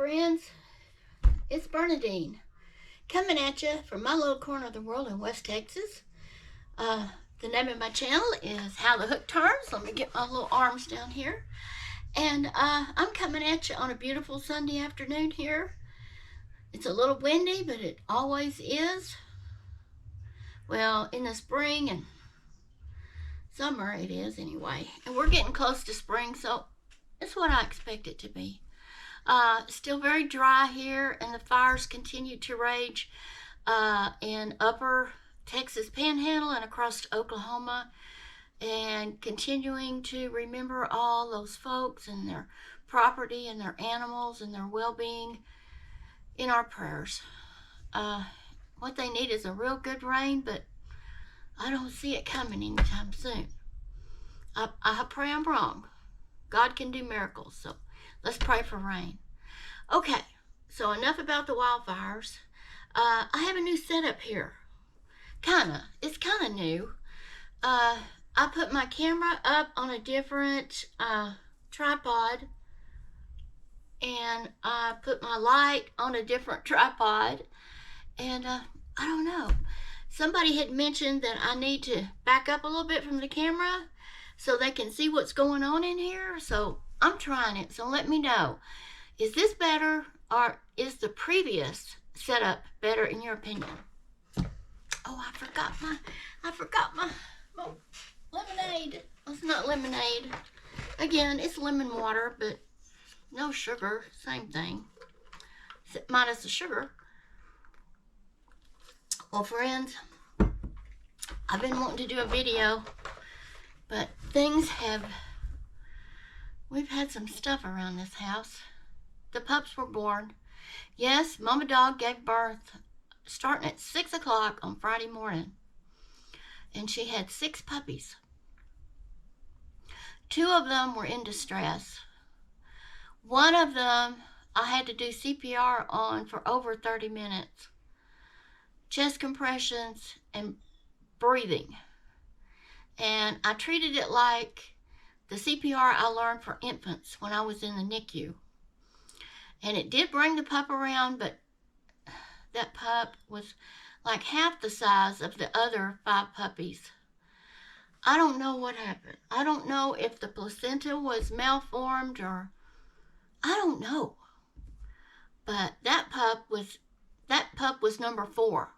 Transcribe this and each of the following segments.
friends, it's Bernadine coming at you from my little corner of the world in West Texas. The name of my channel is How the Hook Turns. Let me get my little arms down here. And I'm coming at you on a beautiful Sunday afternoon here. It's a little windy, but it always is. Well, in the spring and summer it is anyway. And we're getting close to spring, so it's what I expect it to be. Still very dry here, and the fires continue to rage in upper Texas Panhandle and across Oklahoma, and continuing to remember all those folks and their property and their animals and their well-being in our prayers. What they need is a real good rain, but I don't see it coming anytime soon. I pray I'm wrong. God can do miracles, so let's pray for rain. Okay, so enough about the wildfires. I have a new setup here. It's kinda new. I put my camera up on a different tripod, and I put my light on a different tripod, and I don't know. Somebody had mentioned that I need to back up a little bit from the camera so they can see what's going on in here. So I'm trying it, so let me know. Is this better, or is the previous setup better in your opinion? Oh, I forgot my lemonade. It's not lemonade. Again, it's lemon water, but no sugar. Same thing, minus the sugar. Well, friends, I've been wanting to do a video, but we've had some stuff around this house. The pups were born. Yes, Mama Dog gave birth starting at 6 o'clock on Friday morning. And she had 6 puppies. 2 of them were in distress. One of them I had to do CPR on for over 30 minutes. Chest compressions and breathing. And I treated it like the CPR I learned for infants when I was in the NICU. And it did bring the pup around, but that pup was like half the size of the other 5 puppies. I don't know what happened. I don't know if the placenta was malformed, or I don't know. But that pup was number 4.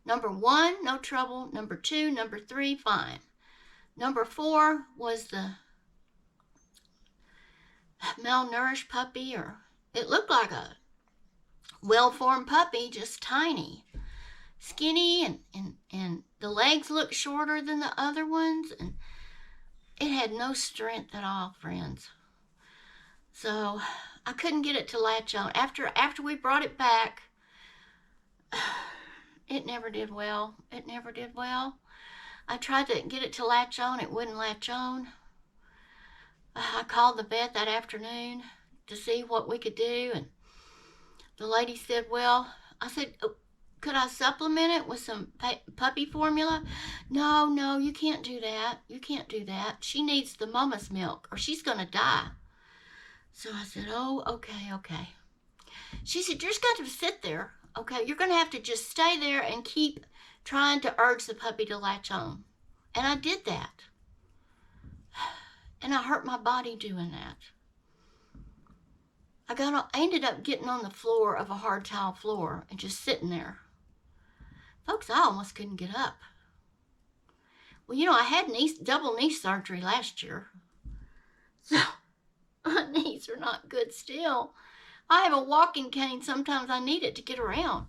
Number 1, no trouble. Number 2, number 3, fine. Number 4 was the malnourished puppy, or it looked like a well-formed puppy, just tiny, skinny, and the legs looked shorter than the other ones, and it had no strength at all, friends. So I couldn't get it to latch on. After we brought it back, it never did well. It never did well. I tried to get it to latch on. It wouldn't latch on. I called the vet that afternoon to see what we could do, and the lady said, well, I said, could I supplement it with some puppy formula? No, you can't do that. You can't do that. She needs the mama's milk, or she's going to die. So I said, oh, okay. She said, you're just going to sit there, okay? You're going to have to just stay there and keep trying to urge the puppy to latch on. And I did that. And I hurt my body doing that. I ended up getting on the floor of a hard tile floor and just sitting there. Folks, I almost couldn't get up. Well, you know, I had double knee surgery last year. So my knees are not good still. I have a walking cane. Sometimes I need it to get around.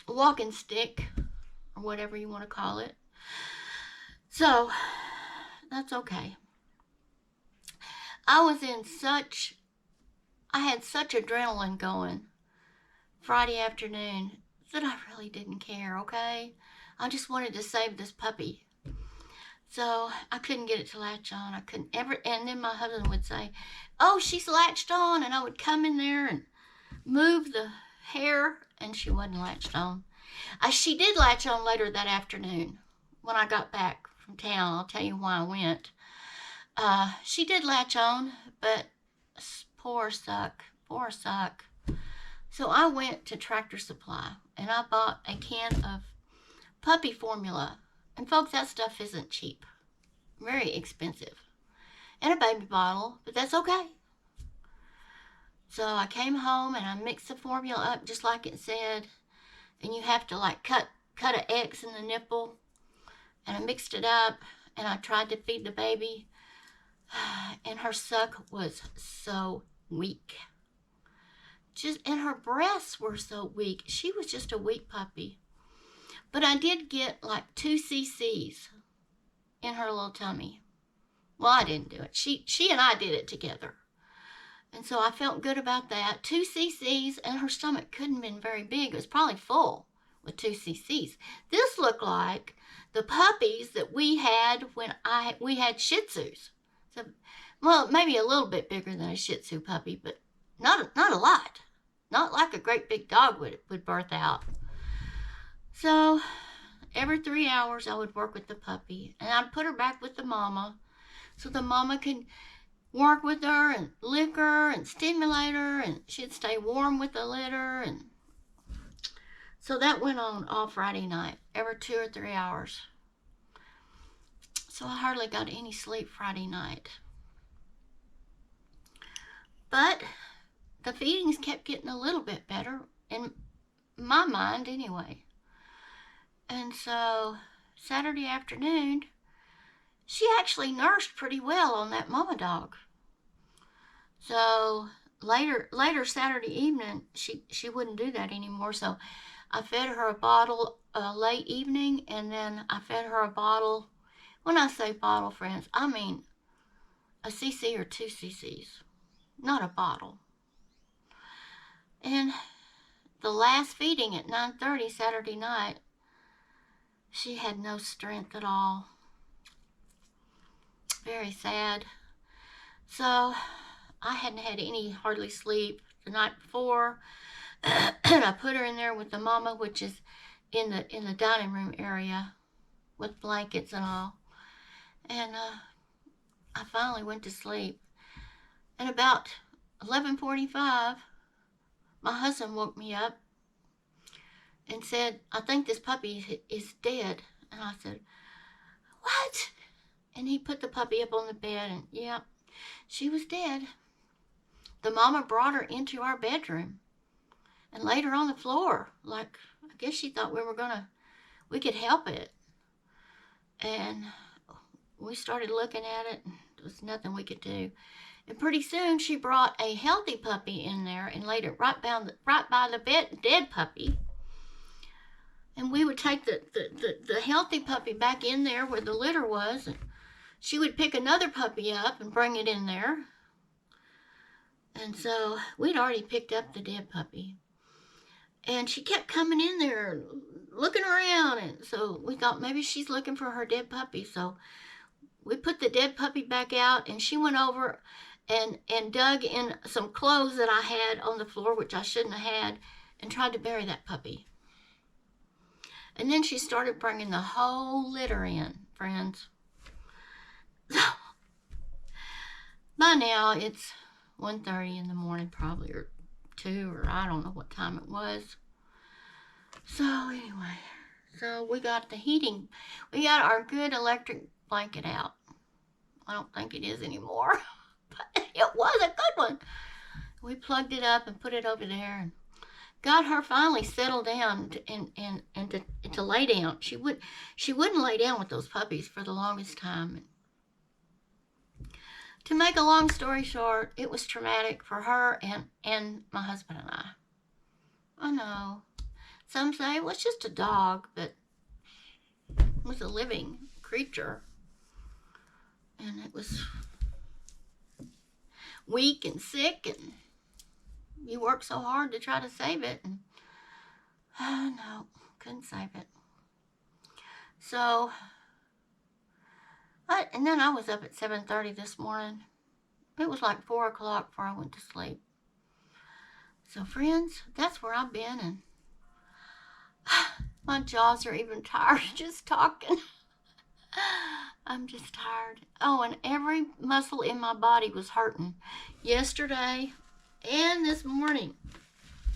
A walking stick, or whatever you want to call it. So that's okay. I had such adrenaline going Friday afternoon that I really didn't care, okay? I just wanted to save this puppy. So I couldn't get it to latch on. I couldn't ever, and then my husband would say, oh, she's latched on, and I would come in there and move the hair, and she wasn't latched on. She did latch on later that afternoon when I got back from town. I'll tell you why I went. She did latch on, but poor suck. So I went to Tractor Supply and I bought a can of puppy formula. And folks, that stuff isn't cheap. Very expensive. And a baby bottle, but that's okay. So I came home and I mixed the formula up just like it said. And you have to like cut an X in the nipple. And I mixed it up and I tried to feed the baby. And her suck was so weak. And her breasts were so weak. She was just a weak puppy. But I did get like 2 cc's in her little tummy. Well, I didn't do it. She and I did it together. And so I felt good about that. 2 cc's, and her stomach couldn't have been very big. It was probably full with 2 cc's. This looked like the puppies that we had when we had Shih Tzus. So, well, maybe a little bit bigger than a Shih Tzu puppy, but not a lot. Not like a great big dog would birth out. So every 3 hours I would work with the puppy, and I'd put her back with the mama so the mama could work with her and lick her and stimulate her, and she'd stay warm with the litter. And so that went on all Friday night, every 2 or 3 hours. So I hardly got any sleep Friday night. But the feedings kept getting a little bit better, in my mind anyway. And so Saturday afternoon, she actually nursed pretty well on that mama dog. So later Saturday evening, she wouldn't do that anymore. So I fed her a bottle late evening, and then I fed her a bottle. When I say bottle, friends, I mean a cc or 2 cc's, not a bottle. And the last feeding at 9:30 Saturday night, she had no strength at all. Very sad. So I hadn't had hardly sleep the night before. And I put her in there with the mama, which is in the dining room area with blankets and all. And I finally went to sleep. And about 11:45, my husband woke me up and said, "I think this puppy is dead." And I said, "What?" And he put the puppy up on the bed, and yeah, she was dead. The mama brought her into our bedroom and laid her on the floor. Like, I guess she thought we could help it. And we started looking at it, and there was nothing we could do. And pretty soon she brought a healthy puppy in there and laid it right by the dead puppy. And we would take the healthy puppy back in there where the litter was, and she would pick another puppy up and bring it in there. And so we'd already picked up the dead puppy. And she kept coming in there looking around, and so we thought maybe she's looking for her dead puppy. So we put the dead puppy back out, and she went over and dug in some clothes that I had on the floor, which I shouldn't have had, and tried to bury that puppy. And then she started bringing the whole litter in, friends. By now, it's 1:30 in the morning, probably, or 2, or I don't know what time it was. So anyway, we got we got our good electric blanket out. I don't think it is anymore, but it was a good one. We plugged it up and put it over there, and got her finally settled down and to lay down. She wouldn't lay down with those puppies for the longest time. To make a long story short, it was traumatic for her and my husband and I. I know. Some say it was just a dog, but it was a living creature. And it was weak and sick, and you worked so hard to try to save it, and no, couldn't save it. So, and then I was up at 7:30 this morning. It was like 4 o'clock before I went to sleep. So, friends, that's where I've been, and my jaws are even tired just talking. I'm just tired. Oh, and every muscle in my body was hurting yesterday and this morning.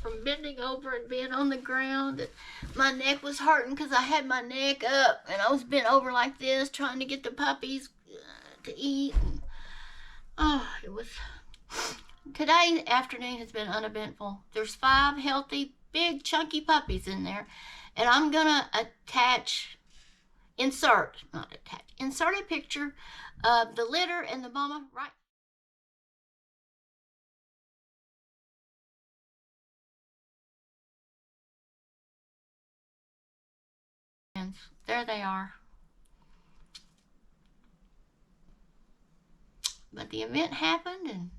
from bending over and being on the ground. My neck was hurting because I had my neck up and I was bent over like this trying to get the puppies to eat. And, it was... Today's afternoon has been uneventful. There's 5 healthy, big, chunky puppies in there. And I'm going to insert a picture of the litter and the mama right. And there they are. But the event happened and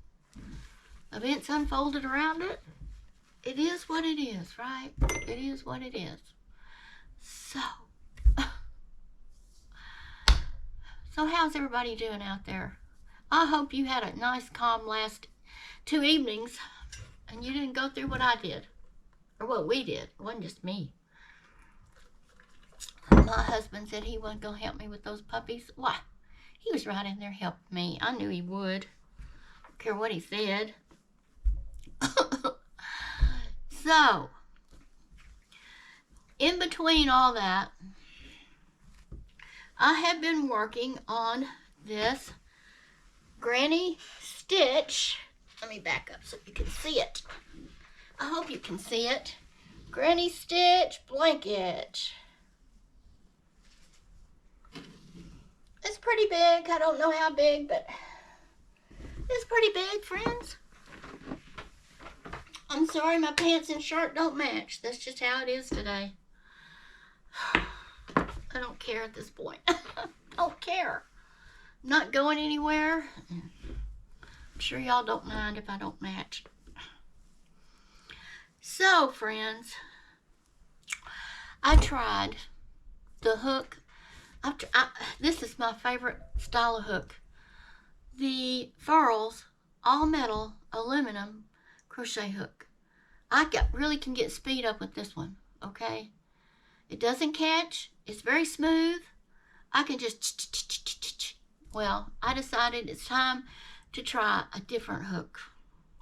events unfolded around it. It is what it is, right? It is what it is. So how's everybody doing out there? I hope you had a nice, calm last 2 evenings and you didn't go through what I did. Or what we did. It wasn't just me. My husband said he wasn't going to help me with those puppies. Why? He was right in there helping me. I knew he would. I don't care what he said. So, in between all that, I have been working on this granny stitch. Let me back up so you can see it. I hope you can see it. Granny stitch blanket. It's pretty big. I don't know how big, but it's pretty big, friends. I'm sorry my pants and shirt don't match. That's just how it is today. I don't care at this point. Don't care. I'm not going anywhere. I'm sure y'all don't mind if I don't match. So, friends, I tried the hook. This is my favorite style of hook. The Furls all metal aluminum crochet hook. I really can get speed up with this one, okay? It doesn't catch. It's very smooth. I can just... Well, I decided it's time to try a different hook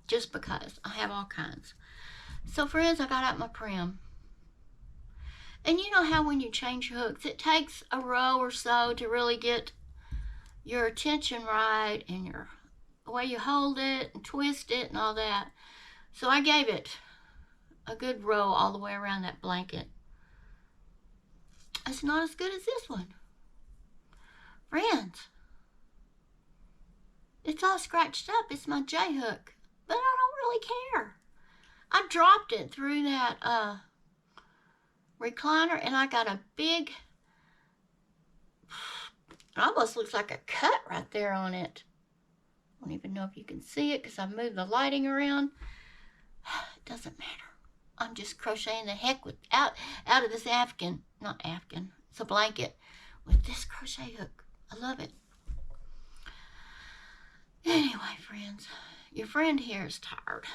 just because I have all kinds. So, friends, I got out my Prim. And you know how when you change hooks, it takes a row or so to really get your attention right and the way you hold it and twist it and all that. So I gave it a good row all the way around that blanket. It's not as good as this one. Friends, it's all scratched up. It's my J hook, but I don't really care. I dropped it through that recliner and I got a big, it almost looks like a cut right there on it. I don't even know if you can see it because I moved the lighting around. It doesn't matter. I'm just crocheting the heck out of this it's a blanket with this crochet hook. I love it. Anyway, friends, your friend here is tired.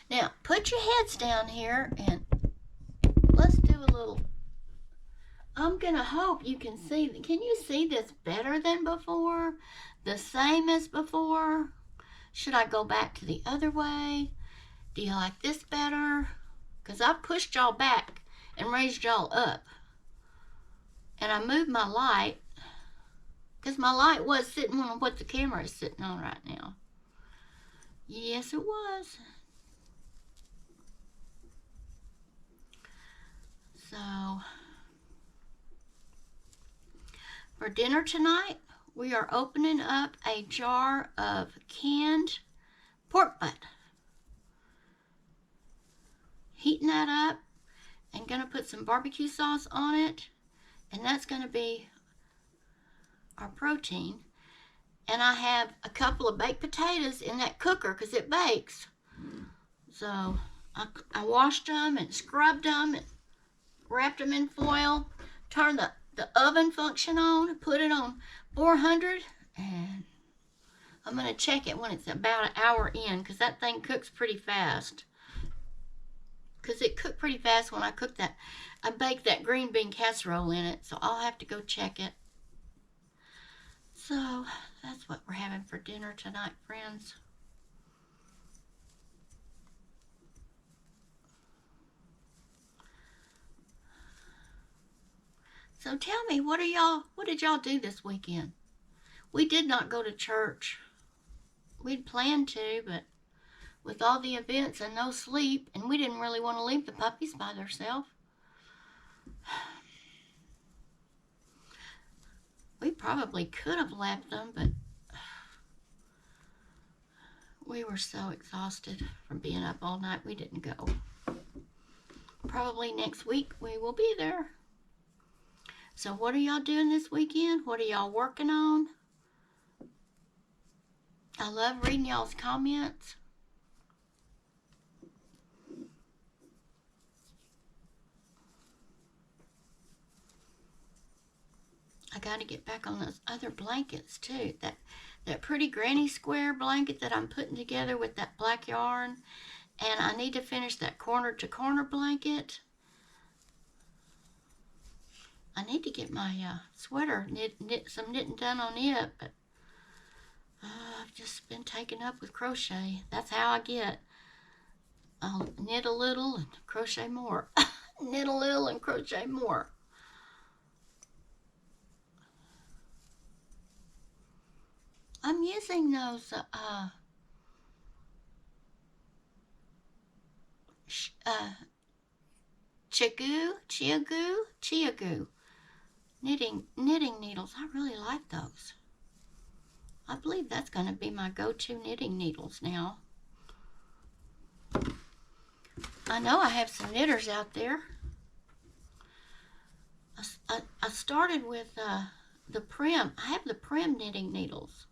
Now, put your heads down here and let's do a little... I'm going to hope you can see... Can you see this better than before? The same as before? Should I go back to the other way? Do you like this better? Because I pushed y'all back and raised y'all up. And I moved my light. Because my light was sitting on what the camera is sitting on right now. Yes, it was. So, for dinner tonight, we are opening up a jar of canned pork butt. Heating that up and going to put some barbecue sauce on it. And that's going to be our protein. And I have a couple of baked potatoes in that cooker because it bakes. So I washed them and scrubbed them and wrapped them in foil. Turned the oven function on. Put it on 400. And I'm going to check it when it's about an hour in because that thing cooks pretty fast. Because it cooked pretty fast when I cooked that. I baked that green bean casserole in it. So I'll have to go check it. So that's what we're having for dinner tonight, friends. So tell me, what did y'all do this weekend? We did not go to church. We'd planned to, but with all the events and no sleep, and we didn't really want to leave the puppies by themselves. We probably could have left them, but we were so exhausted from being up all night, we didn't go. Probably next week we will be there. So what are y'all doing this weekend? What are y'all working on? I love reading y'all's comments. I got to get back on those other blankets too. That pretty granny square blanket that I'm putting together with that black yarn. And I need to finish that corner to corner blanket. I need to get my sweater some knitting done on it, but I've just been taken up with crochet. That's how I get. I'll knit a little and crochet more. Knit a little and crochet more. I'm using those Chiagoo knitting needles. I really like those. I believe that's going to be my go-to knitting needles now. I know I have some knitters out there. I started with the Prim. I have the Prim knitting needles,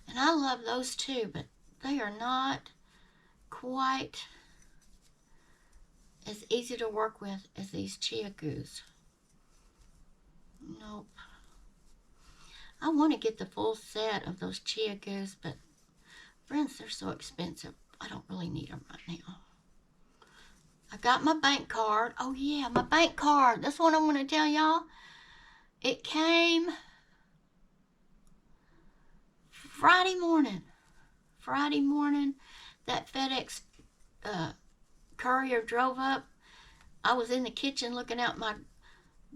and I love those too, but they are not quite as easy to work with as these Chiagoos. Nope. I want to get the full set of those Chiagoos, but friends, they're so expensive. I don't really need them right now. I got my bank card. Oh yeah, my bank card. That's what I'm going to tell y'all. It came Friday morning. Friday morning, that FedEx courier drove up. I was in the kitchen looking out my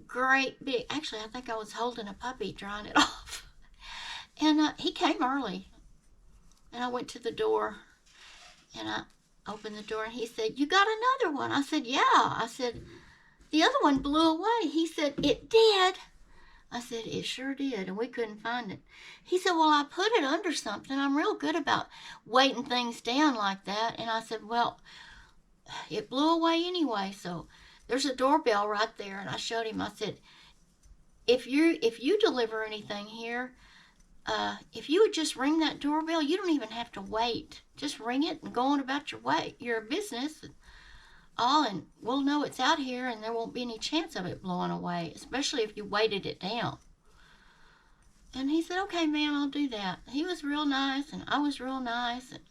great big, actually I think I was holding a puppy drying it off, and he came early, and I went to the door and I opened the door and he said, "You got another one?" I said, "Yeah." I said, "The other one blew away." He said, "It did?" I said, "It sure did, and we couldn't find it." He said, "Well, I put it under something. I'm real good about weighting things down like that." And I said, "Well, it blew away anyway, so there's a doorbell right there." And I showed him. I said, if you deliver anything here, if you would just ring that doorbell, you don't even have to wait. Just ring it and go on about your business and all, and we'll know it's out here, and there won't be any chance of it blowing away, especially if you weighted it down. And he said, "Okay, ma'am, I'll do that." He was real nice, and I was real nice, and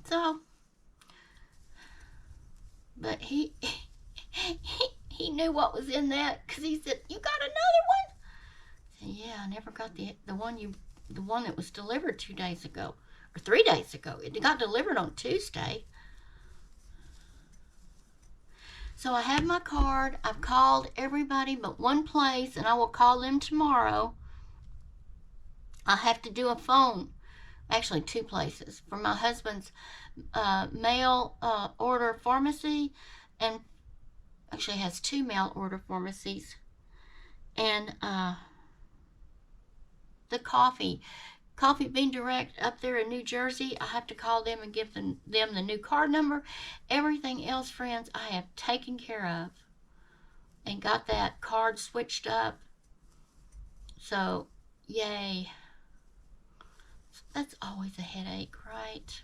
so, but he knew what was in that, because he said, "You got another one?" I said, "Yeah, I never got the one that was delivered 2 days ago, or 3 days ago. It got delivered on Tuesday." So I have my card. I've called everybody but one place, and I will call them tomorrow. I have to do a phone, actually 2 places, for my husband's mail order pharmacy, and actually has 2 mail order pharmacies, and the Coffee Bean Direct up there in New Jersey. I have to call them and give them the new card number. Everything else, friends, I have taken care of and got that card switched up. So, yay. That's always a headache, right?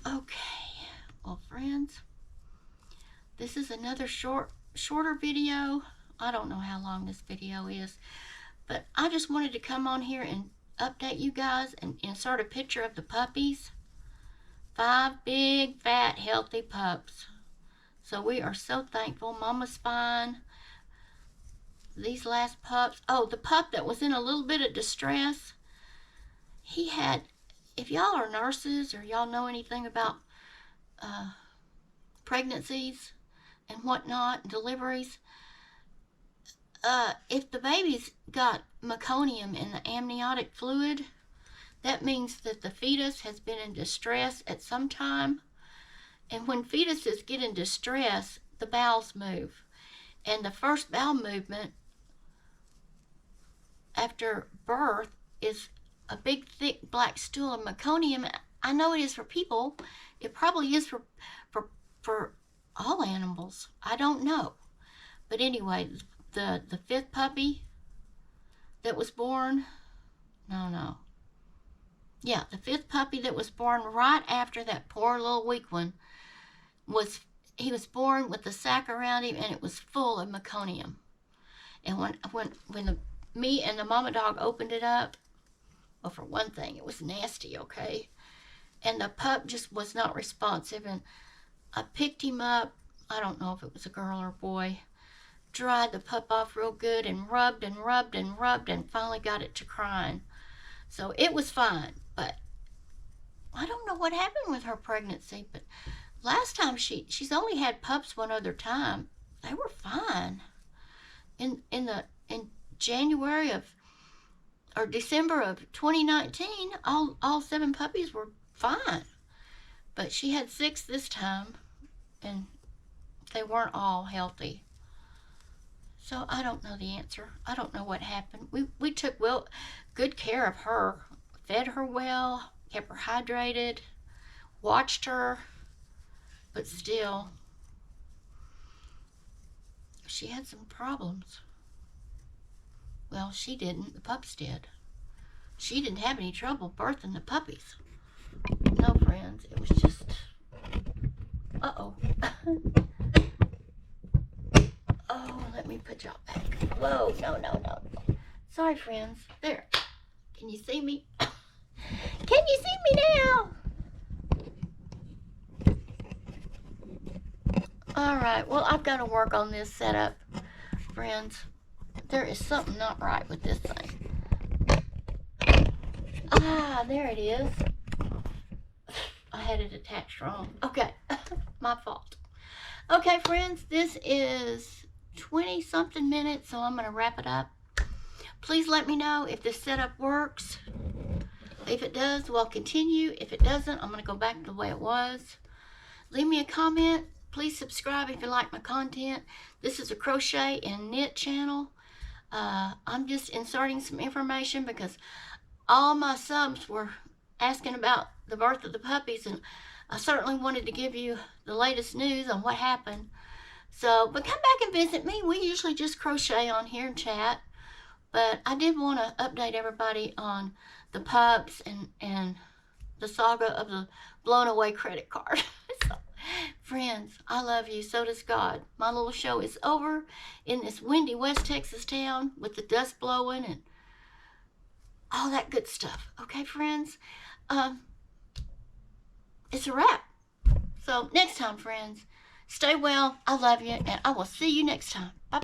Okay. Well, friends, this is another shorter video. I don't know how long this video is, but I just wanted to come on here and update you guys and insert a picture of the puppies. 5 big, fat, healthy pups. So we are so thankful. Mama's fine. These last pups. Oh, the pup that was in a little bit of distress. He had, if y'all are nurses or y'all know anything about pregnancies and whatnot, deliveries. If the baby's got meconium in the amniotic fluid, that means that the fetus has been in distress at some time. And when fetuses get in distress, the bowels move. And the first bowel movement after birth is a big, thick black stool of meconium. I know it is for people. It probably is for all animals. I don't know. But anyway, the fifth puppy that was born, yeah, the fifth puppy that was born right after that poor little weak one he was born with the sac around him, and it was full of meconium. And when me and the mama dog opened it up, well, for one thing, it was nasty, okay? And the pup just was not responsive, and I picked him up. I don't know if it was a girl or a boy. Dried the pup off real good and rubbed and rubbed and rubbed and finally got it to crying. So it was fine, but I don't know what happened with her pregnancy, but last time she's only had pups one other time. They were fine. In January or December of 2019, all 7 puppies were fine. But she had 6 this time, and they weren't all healthy. So I don't know the answer. I don't know what happened. We took good care of her, fed her well, kept her hydrated, watched her, but still, she had some problems. Well, she didn't. The pups did. She didn't have any trouble birthing the puppies. No, friends. It was just... Uh-oh. Oh, let me put y'all back. Whoa, no. Sorry, friends. There. Can you see me? Can you see me now? Alright, well, I've got to work on this setup, friends. There is something not right with this thing. Ah, there it is. I had it attached wrong. Okay, my fault. Okay, friends, this is 20-something minutes, so I'm going to wrap it up. Please let me know if this setup works. If it does, we'll continue. If it doesn't, I'm going to go back to the way it was. Leave me a comment. Please subscribe if you like my content. This is a crochet and knit channel. I'm just inserting some information because all my subs were asking about the birth of the puppies, and I certainly wanted to give you the latest news on what happened. So, but come back and visit me. We usually just crochet on here and chat. But I did want to update everybody on the pups and the saga of the blown away credit card. So, friends, I love you. So does God. My little show is over in this windy West Texas town with the dust blowing and all that good stuff. Okay, friends? It's a wrap. So next time, friends, stay well. I love you, and I will see you next time. Bye.